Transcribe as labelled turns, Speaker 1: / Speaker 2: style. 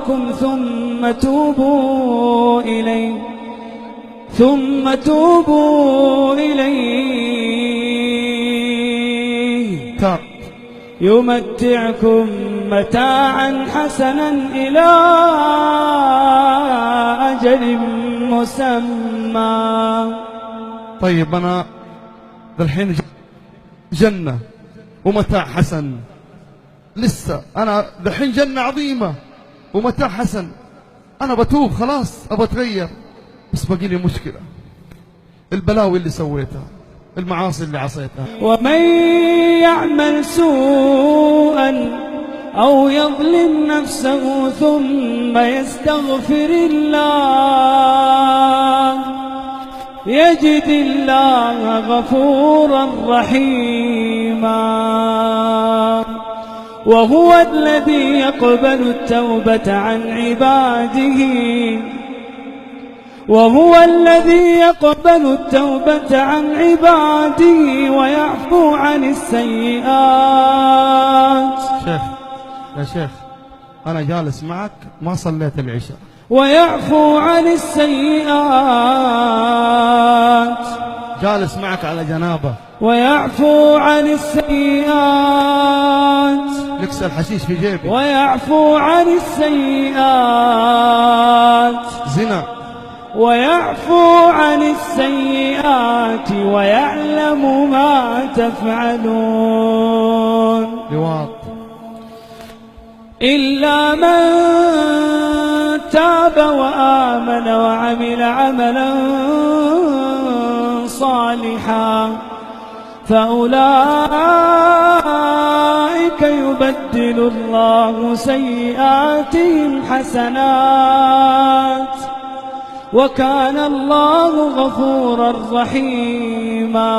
Speaker 1: ثم توبوا إليه ثم توبوا إليه يمتعكم متاعا حسنا إلى أجل مسمى.
Speaker 2: طيب أنا الحين جنة ومتاع حسن، لسه أنا الحين جنة عظيمة ومتاع حسن، أنا بتوب خلاص أبى أتغير، بس باقي لي مشكلة، البلاوي اللي سويتها، المعاصي اللي عصيتها.
Speaker 1: ومن يعمل سوءا أو يظلم نفسه ثم يستغفر الله يجد الله غفورا رحيما. وهو الذي يقبل التوبة عن عباده ويعفو عن السيئات.
Speaker 2: يا شيخ أنا جالس معك ما صليت العشاء.
Speaker 1: ويعفو عن السيئات،
Speaker 2: جالس معك على جنابه.
Speaker 1: ويعفو عن السيئات،
Speaker 2: نكسر الحشيش في جيبي.
Speaker 1: ويعفو عن السيئات،
Speaker 2: زنا.
Speaker 1: ويعفو عن السيئات ويعلم ما تفعلون.
Speaker 2: لواط.
Speaker 1: إلا من تاب وآمن وعمل عملا صالحا فأولئك يبدل الله سيئاتهم حسنات وكان الله غفورا رحيما.